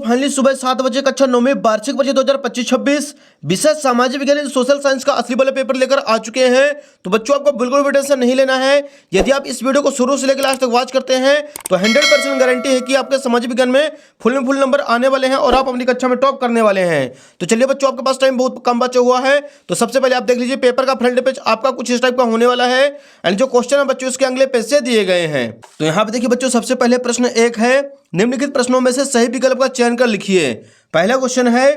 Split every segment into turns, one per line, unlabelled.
Finally सुबह 7 बजे कक्षा 9 में वार्षिक वर्ष 2025-26 विषय सामाजिक विज्ञान सोशल साइंस का असली वाला पेपर लेकर आ चुके हैं। तो बच्चों आपको बिल्कुल भी टेंशन नहीं लेना है। यदि आप इस वीडियो को शुरू से लेकर लास्ट तक वॉच करते हैं तो 100% गारंटी है कि आपके सामाजिक विज्ञान में फुल नंबर आने वाले हैं और आप अपनी कक्षा में टॉप करने वाले हैं। तो चलिए बच्चों, आपके पास टाइम बहुत कम बचा हुआ है। तो सबसे पहले आप देख लीजिए पेपर का फ्रंट पेज आपका कुछ इस टाइप का होने वाला है एंड जो क्वेश्चन है बच्चों इसके अगले पेज से दिए गए हैं। तो यहाँ पे देखिए बच्चों, सबसे पहले प्रश्न एक है, निम्नलिखित प्रश्नों में से सही विकल्प का चयन कर लिखिए। पहला क्वेश्चन है,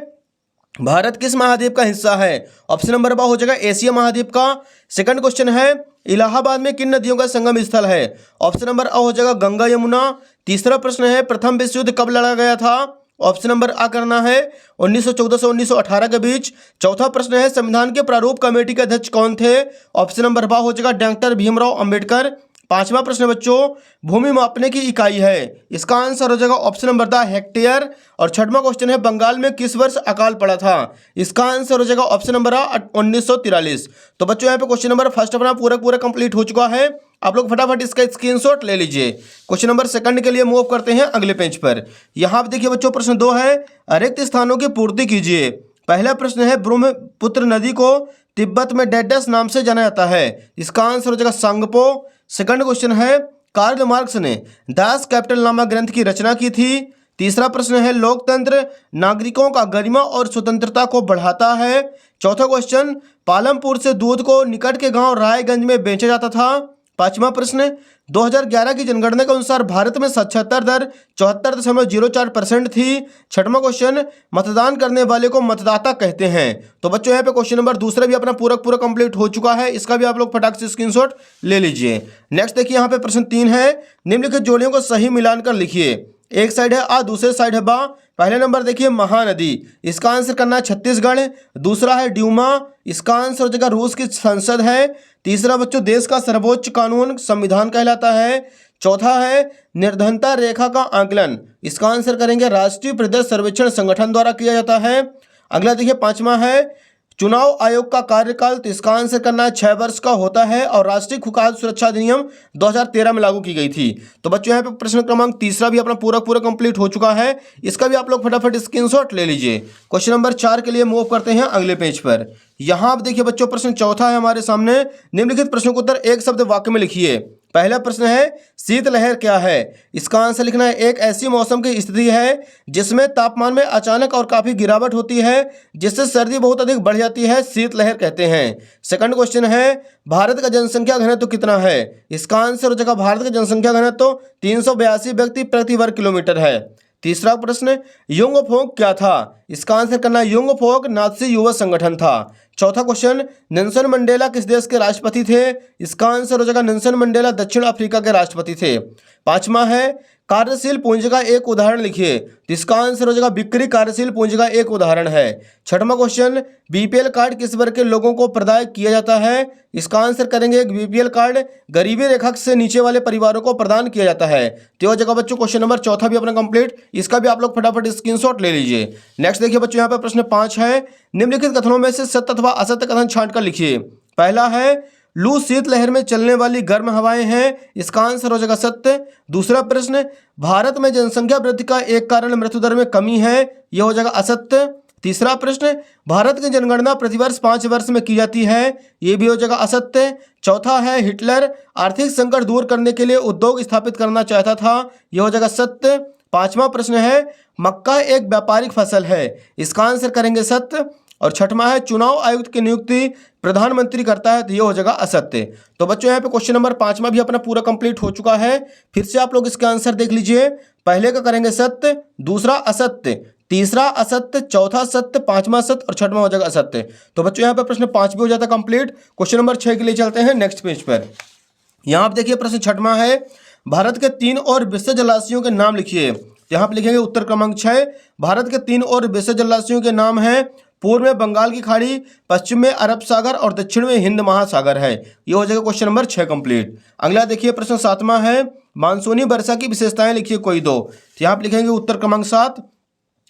भारत किस महाद्वीप का हिस्सा है? ऑप्शन नंबर बा हो जाएगा एशिया महाद्वीप का। सेकंड क्वेश्चन है, इलाहाबाद में किन नदियों का संगम स्थल है? ऑप्शन नंबर आ हो जाएगा गंगा यमुना। तीसरा प्रश्न है, प्रथम विश्व युद्ध कब लड़ा गया था? ऑप्शन नंबर आ करना है 1914 से 1918 के बीच। चौथा प्रश्न है, संविधान के प्रारूप कमेटी के अध्यक्ष कौन थे? ऑप्शन नंबर बा हो जाएगा डॉक्टर भीमराव अंबेडकर। पांचवा प्रश्न बच्चों, भूमि मापने की इकाई है, इसका आंसर हो जाएगा ऑप्शन नंबर द हेक्टेयर। और छठवां क्वेश्चन है, बंगाल में किस वर्ष अकाल पड़ा था? इसका आंसर हो जाएगा ऑप्शन नंबर 1943। तो बच्चों यहाँ पे क्वेश्चन नंबर फर्स्ट अपना पूरा कंप्लीट हो चुका है। आप लोग फटाफट इसका स्क्रीनशॉट ले लीजिए। क्वेश्चन नंबर सेकंड के लिए मूव करते हैं अगले पेज पर। यहाँ पे देखिए बच्चों, प्रश्न 2 है, रिक्त स्थानों की पूर्ति कीजिए। पहला प्रश्न है, ब्रह्मपुत्र नदी को तिब्बत में डैडस नाम से जाना जाता है, इसका आंसर हो जाएगा सांगपो। सेकंड क्वेश्चन है, कार्ल मार्क्स ने दास कैपिटल नामक ग्रंथ की रचना की थी। तीसरा प्रश्न है, लोकतंत्र नागरिकों का गरिमा और स्वतंत्रता को बढ़ाता है। चौथा क्वेश्चन, पालमपुर से दूध को निकट के गांव रायगंज में बेचा जाता था। पांचवा प्रश्न, 2011 की जनगणना के अनुसार भारत में साक्षरता दर 74.04% थी। छठवां क्वेश्चन, मतदान करने वाले को मतदाता कहते हैं। तो बच्चों यहाँ पे क्वेश्चन नंबर दूसरा भी अपना पूरा कंप्लीट हो चुका है, इसका भी आप लोग फटाक से स्क्रीनशॉट ले लीजिए। नेक्स्ट देखिए यहाँ पे प्रश्न 3 है, निम्नलिखित जोड़ियों को सही मिलान कर लिखिए। एक साइड है आ, दूसरे साइड है बा। पहले नंबर देखिए महानदी, इसका आंसर करना है छत्तीसगढ़। दूसरा है ड्यूमा, इसका आंसर हो जाएगा रूस की संसद है। तीसरा बच्चों, देश का सर्वोच्च कानून संविधान कहलाता है। चौथा है निर्धनता रेखा का आंकलन, इसका आंसर करेंगे राष्ट्रीय प्रदेश सर्वेक्षण संगठन द्वारा किया जाता है। अगला देखिए पांचवा है चुनाव आयोग का कार्यकाल, तो इसका आंसर करना है 6 वर्ष का होता है और राष्ट्रीय खाद्य सुरक्षा अधिनियम 2013 में लागू की गई थी। तो बच्चों यहाँ पे प्रश्न क्रमांक तीसरा भी अपना पूरा कंप्लीट हो चुका है, इसका भी आप लोग फटाफट स्क्रीनशॉट ले लीजिए। क्वेश्चन नंबर 4 के लिए मूव करते हैं अगले पेज पर। यहाँ आप देखिए बच्चों, प्रश्न चौथा है हमारे सामने, निम्नलिखित प्रश्नों का उत्तर एक शब्द वाक्य में लिखिए। पहला प्रश्न है, शीतलहर क्या है? इसका आंसर लिखना है एक ऐसी मौसम की स्थिति है जिसमें तापमान में अचानक और काफी गिरावट होती है जिससे सर्दी बहुत अधिक बढ़ जाती है, शीतलहर कहते हैं। सेकंड क्वेश्चन है, भारत का जनसंख्या घनत्व कितना है? इसका आंसर हो जाएगा भारत का जनसंख्या घनत्व 382 व्यक्ति प्रति वर्ग किलोमीटर है। तीसरा प्रश्न, युंगफोक क्या था? इसका आंसर करना है युंगफोक नात्सी युवा संगठन था। चौथा क्वेश्चन, नेल्सन मंडेला किस देश के राष्ट्रपति थे? इसका आंसर हो जाएगा नेल्सन मंडेला दक्षिण अफ्रीका के राष्ट्रपति थे। पांचवा है, कार्यशील पूंजी का एक उदाहरण लिखिए, तो इसका आंसर हो जाएगा बिक्री कार्यशील पूंजी का एक उदाहरण है। छठवां क्वेश्चन, बीपीएल कार्ड किस वर्ग के लोगों को प्रदान किया जाता है? इसका आंसर करेंगे बीपीएल कार्ड गरीबी रेखा से नीचे वाले परिवारों को प्रदान किया जाता है। तो यह जगह बच्चों क्वेश्चन नंबर चौथा भी अपना कंप्लीट, इसका भी आप लोग फटाफट स्क्रीनशॉट ले लीजिए। नेक्स्ट देखिए बच्चों, यहाँ पे प्रश्न 5 है, निम्नलिखित कथनों में से सत्य अथवा असत्य कथन छांट कर लिखिए। पहला है, लू शीतलहर में चलने वाली गर्म हवाएं हैं, इसका आंसर हो जाएगा सत्य। दूसरा प्रश्न, भारत में जनसंख्या वृद्धि का एक कारण मृत्यु दर में कमी है, यह हो जाएगा असत्य। तीसरा प्रश्न, भारत की जनगणना प्रतिवर्ष 5 वर्ष में की जाती है, यह भी हो जाएगा असत्य। चौथा है, हिटलर आर्थिक संकट दूर करने के लिए उद्योग स्थापित करना चाहता था, यह हो जाएगा सत्य। पांचवा प्रश्न है, मक्का एक व्यापारिक फसल है, इसका आंसर करेंगे सत्य। और छठवां है, चुनाव आयुक्त की नियुक्ति प्रधानमंत्री करता है, तो ये हो जाएगा असत्य। तो बच्चों यहाँ पे क्वेश्चन नंबर 5वां भी अपना पूरा कंप्लीट हो चुका है। फिर से आप लोग इसका आंसर देख लीजिए। पहले का करेंगे सत्य, दूसरा असत्य, तीसरा असत्य, चौथा सत्य, पांचवा सत्य और छठवां हो जाएगा असत्य। तो बच्चों यहाँ पे प्रश्न 5 भी हो जाता है कंप्लीट। क्वेश्चन नंबर 6 के लिए चलते हैं नेक्स्ट पेज पर। यहाँ आप देखिए प्रश्न छठवां है, भारत के 3 और विशेष जलाशयों के नाम लिखिए। यहाँ पे लिखेंगे उत्तर क्रमांक 6, भारत के 3 और विशेष जलाशयों के नाम हैं, पूर्व में बंगाल की खाड़ी, पश्चिम में अरब सागर और दक्षिण में हिंद महासागर है। ये हो जाएगा क्वेश्चन नंबर 6 कंप्लीट। अगला देखिए प्रश्न 7वां है, मानसूनी वर्षा की विशेषताएं लिखिए कोई दो। तो यहाँ पे लिखेंगे उत्तर क्रमांक 7,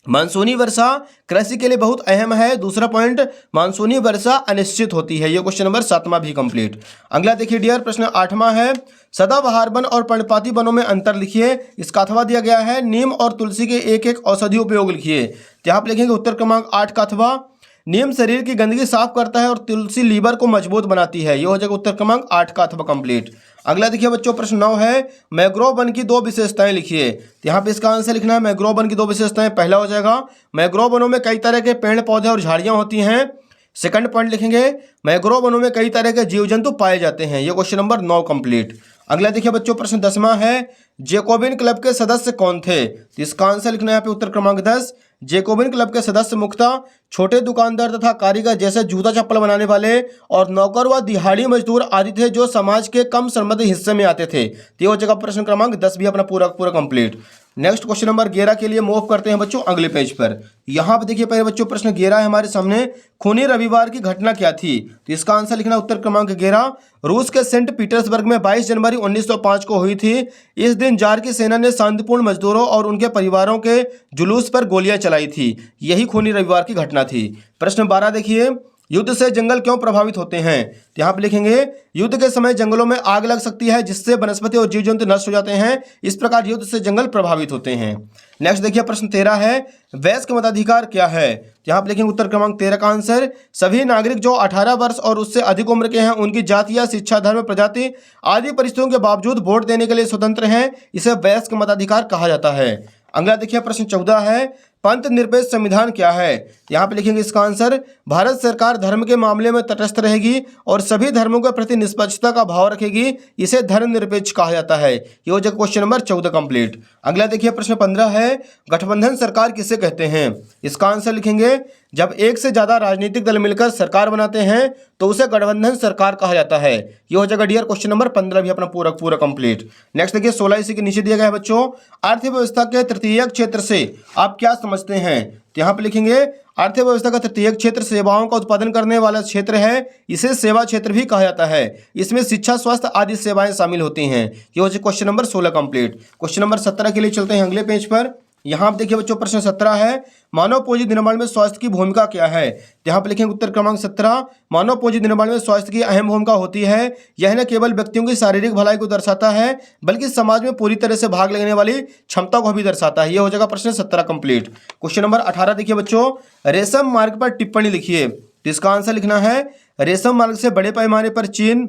मानसूनी वर्षा कृषि के लिए बहुत अहम है। दूसरा पॉइंट, मानसूनी वर्षा अनिश्चित होती है। ये क्वेश्चन नंबर 7वां भी कंप्लीट। अगला देखिए डियर, प्रश्न 8वां है, सदाबहार वन और पर्णपाती वनों में अंतर लिखिए। इसका अथवा दिया गया है, नीम और तुलसी के एक एक औषधि उपयोग लिखिए। तो यहाँ पे लिखेंगे उत्तर क्रमांक 8 का अथवा, नीम शरीर की गंदगी साफ करता है और तुलसी लीवर को मजबूत बनाती है। ये हो जाएगा उत्तर क्रमांक 8 का अथवा कंप्लीट। अगला देखिए बच्चों, प्रश्न 9 है, मैंग्रोव वन की 2 विशेषताएं लिखिए। तो यहाँ पे इसका आंसर लिखना है मैंग्रोव वन की 2 विशेषताएं। पहला हो जाएगा, मैंग्रोव वनों में कई तरह के पेड़ पौधे और झाड़ियां होती हैं। सेकंड पॉइंट लिखेंगे, मैंग्रोव वनों में कई तरह के जीव जंतु पाए जाते हैं। ये क्वेश्चन नंबर 9 कंप्लीट। अगला देखिए बच्चों, प्रश्न 10वां है, जैकोबिन क्लब के सदस्य कौन थे। तो इसका आंसर लिखना है यहाँ पे उत्तर क्रमांक 10। जैकोबिन क्लब के सदस्य मुख्यतः छोटे दुकानदार तथा कारीगर जैसे जूता चप्पल बनाने वाले और नौकर व दिहाड़ी मजदूर आदि थे, जो समाज के कम संबद्ध हिस्से में आते थे। तो ये हो जाएगा प्रश्न क्रमांक 10 भी अपना पूरा कंप्लीट। नेक्स्ट क्वेश्चन नंबर 11 के लिए मूव करते हैं बच्चों अगले पेज पर। यहाँ पे देखिए पहले बच्चों प्रश्न 11 है हमारे सामने, खूनी रविवार की घटना क्या थी। तो इसका आंसर लिखना उत्तर क्रमांक 11, रूस के सेंट पीटर्सबर्ग में 22 जनवरी 1905 को हुई थी। इस दिन जार की सेना ने शांतिपूर्ण मजदूरों और उनके परिवारों के जुलूस पर गोलियां चलाई थी। यही खूनी रविवार की घटना थी। प्रश्न 12 देखिए, युद्ध से जंगल क्यों प्रभावित होते हैं। तो यहाँ पे लिखेंगे, युद्ध के समय जंगलों में आग लग सकती है, जिससे वनस्पति और जीव जंतु नष्ट हो जाते हैं। इस प्रकार युद्ध से जंगल प्रभावित होते हैं। नेक्स्ट देखिए प्रश्न 13 है, वयस्क मताधिकार क्या है। तो यहाँ पे लिखेंगे उत्तर क्रमांक 13 का आंसर, सभी नागरिक जो 18 वर्ष और उससे अधिक उम्र के हैं, उनकी जाति या शिक्षा, धर्म, प्रजाति आदि परिस्थितियों के बावजूद वोट देने के लिए स्वतंत्र हैं। इसे वयस्क मताधिकार कहा जाता है। अगला देखिए प्रश्न 14 है, पंथ निरपेक्ष संविधान क्या है। यहाँ पे लिखेंगे इसका आंसर, भारत सरकार धर्म के मामले में तटस्थ रहेगी और सभी धर्मों के प्रति निष्पक्षता का भाव रखेगी। इसे धर्मनिरपेक्ष कहा जाता है। ये हो जाएगा क्वेश्चन नंबर 14 कंप्लीट। अगला देखिए प्रश्न 15 है, गठबंधन सरकार किसे कहते हैं। इसका आंसर लिखेंगे, जब एक से ज्यादा राजनीतिक दल मिलकर सरकार बनाते हैं तो उसे गठबंधन सरकार कहा जाता है। ये हो जाएगा डियर क्वेश्चन नंबर 15 भी अपना पूरा कंप्लीट। नेक्स्ट देखिए 16 इसी के नीचे दिया गया है बच्चों, अर्थव्यवस्था के तृतीयक क्षेत्र से आप क्या समझते हैं। तो यहाँ पे लिखेंगे, अर्थव्यवस्था का तृतीयक क्षेत्र सेवाओं का उत्पादन करने वाला क्षेत्र है। इसे सेवा क्षेत्र भी कहा जाता है। इसमें शिक्षा, स्वास्थ्य आदि सेवाएं शामिल होती हैं। ये हो जाए question number 16 complete. Question number 17 के लिए चलते हैं अगले पेज पर। यहाँ आप देखिए बच्चों प्रश्न 17 है, मानव पूंजी निर्माण में स्वास्थ्य की भूमिका क्या है। यहाँ पे लिखेंगे उत्तर क्रमांक 17, मानव पूंजी निर्माण में स्वास्थ्य की अहम भूमिका होती है। यह न केवल व्यक्तियों की शारीरिक भलाई को दर्शाता है, बल्कि समाज में पूरी तरह से भाग लेने वाली क्षमता को भी दर्शाता है। यह हो जाएगा प्रश्न 17 कंप्लीट। क्वेश्चन नंबर 18 देखिए बच्चों, रेशम मार्ग पर टिप्पणी लिखिए। तो इसका आंसर लिखना है, रेशम मार्ग से बड़े पैमाने पर चीन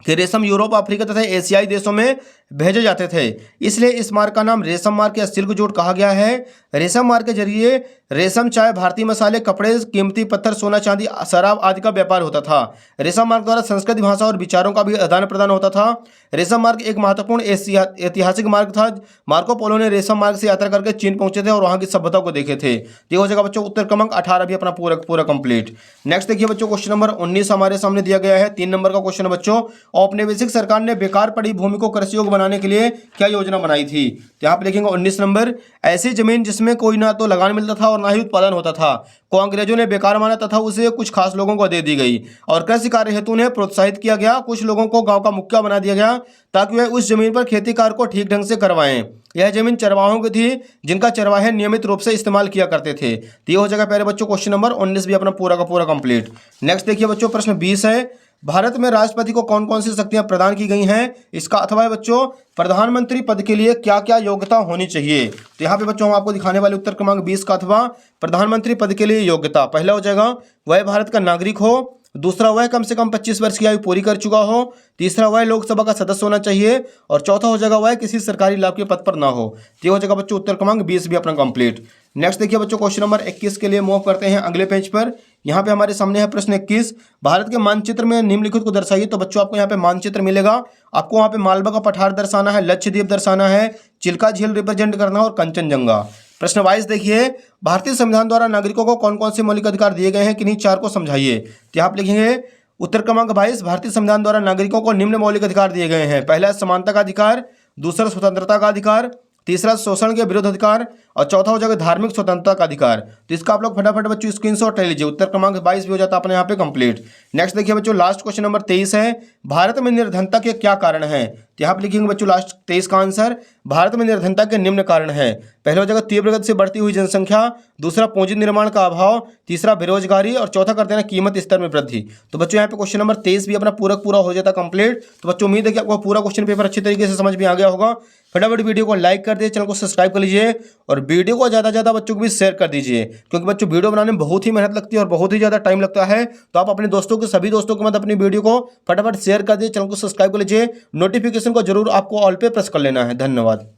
के रेशम यूरोप, अफ्रीका तथा एशियाई देशों में भेजे जाते थे। इसलिए इस मार्ग का नाम रेशम मार्ग या सिल्क रूट कहा गया है। रेशम मार्ग के जरिए रेशम, चाय, भारतीय मसाले, कपड़े, कीमती पत्थर, सोना, चांदी, शराब आदि का व्यापार होता था। रेशम मार्ग द्वारा संस्कृत भाषा और विचारों का भी आदान प्रदान होता था। रेशम मार्ग एक महत्वपूर्ण ऐतिहासिक मार्ग था। मार्को पोलो ने रेशम मार्ग से यात्रा करके चीन पहुंचे थे और वहां की सभ्यता को देखे थे। ये हो जाएगा बच्चों उत्तर क्रमांक 18 भी अपना पूरा कंप्लीट। नेक्स्ट देखिए बच्चों क्वेश्चन नंबर 19 हमारे सामने दिया गया है। 3 नंबर का क्वेश्चन बच्चों, औपनिवेशिक सरकार ने बेकार पड़ी भूमि को कृषि योग्य बनाने के लिए क्या योजना बनाई थी। तो यहाँ पे लिखेंगे 19 नंबर, ऐसी जमीन जिसमें कोई ना तो लगान मिलता था और ना ही उत्पादन होता था को अंग्रेजों ने बेकार माना तथा उसे कुछ खास लोगों को दे दी गई और कृषि कार्य हेतु उन्हें प्रोत्साहित किया गया। कुछ लोगों को गांव का मुखिया बना दिया गया ताकि वह उस जमीन पर खेती कार्य को ठीक ढंग से करवाएं। यह जमीन चरवाहों की थी, जिनका चरवाहे नियमित रूप से इस्तेमाल किया करते थे। तो ये हो जाएगा प्यारे बच्चों क्वेश्चन नंबर 19 भी अपना पूरा का पूरा कंप्लीट। नेक्स्ट देखिए बच्चों प्रश्न 20 है, भारत में राष्ट्रपति को कौन कौन सी शक्तियां प्रदान की गई हैं। इसका अथवा है बच्चों, प्रधानमंत्री पद के लिए क्या क्या योग्यता होनी चाहिए। तो यहाँ पे बच्चों हम आपको दिखाने वाले उत्तर क्रमांक 20 का अथवा प्रधानमंत्री पद के लिए योग्यता, पहला हो जाएगा वह भारत का नागरिक हो, दूसरा वह कम से कम 25 वर्ष की आयु पूरी कर चुका हो, तीसरा वह लोकसभा का सदस्य होना चाहिए और चौथा हो जाएगा वह किसी सरकारी लाभ के पद पर ना हो। तो ये हो जाएगा बच्चों उत्तर क्रमांक 20 भी अपना कंप्लीट। नेक्स्ट देखिए बच्चों क्वेश्चन नंबर 21 के लिए मूव करते हैं अगले पेज पर। यहाँ पे हमारे सामने है प्रश्न 21, भारत के मानचित्र में निम्नलिखित को दर्शाइए। तो बच्चों आपको यहाँ पे मानचित्र मिलेगा, आपको वहाँ पे मालवा का पठार दर्शाना है, लक्षद्वीप दर्शाना है, चिल्का झील रिप्रेजेंट करना और कंचनजंगा। प्रश्न 22 देखिए, भारतीय संविधान द्वारा नागरिकों को कौन कौन से मौलिक अधिकार दिए गए हैं, किन्हीं चार को समझाइए। तो आप लिखेंगे उत्तर क्रमांक 22, भारतीय संविधान द्वारा नागरिकों को निम्न मौलिक अधिकार दिए गए हैं। पहला समानता का अधिकार, दूसरा स्वतंत्रता का अधिकार, तीसरा शोषण के विरुद्ध अधिकार और चौथा हो जाएगा धार्मिक स्वतंत्रता का अधिकार। तो इसका आप लोग फटाफट बच्चों स्क्रीनशॉट ले लीजिए। उत्तर क्रमांक 22 भी हो जाता है अपने यहाँ पे कंप्लीट। नेक्स्ट देखिए बच्चों, लास्ट क्वेश्चन नंबर 23 है, भारत में निर्धनता के क्या कारण है। तो यहाँ पे लिखेंगे बच्चों लास्ट 23 का आंसर, भारत में निर्धनता के निम्न कारण है। पहला हो जाएगा तीव्र गति से बढ़ती हुई जनसंख्या, दूसरा पूंजी निर्माण का अभाव, तीसरा बेरोजगारी और चौथा कर देना कीमत स्तर में वृद्धि। तो बच्चों यहाँ पे क्वेश्चन नंबर 23 भी अपना पूरा हो जाता कंप्लीट। तो बच्चों उम्मीद है कि आपको पूरा क्वेश्चन पेपर अच्छी तरीके से समझ में आ गया होगा। फटाफट वीडियो को लाइक कर दीजिए, चैनल को सब्सक्राइब कर लीजिए और वीडियो को ज़्यादा से ज़्यादा बच्चों को भी शेयर कर दीजिए, क्योंकि बच्चों वीडियो बनाने में बहुत ही मेहनत लगती है और बहुत ही ज़्यादा टाइम लगता है। तो आप अपने दोस्तों के सभी दोस्तों के मत अपनी वीडियो को फटाफट शेयर कर दीजिए, चैनल को सब्सक्राइब कर लीजिए, नोटिफिकेशन को जरूर आपको ऑल पे प्रेस कर लेना है। धन्यवाद।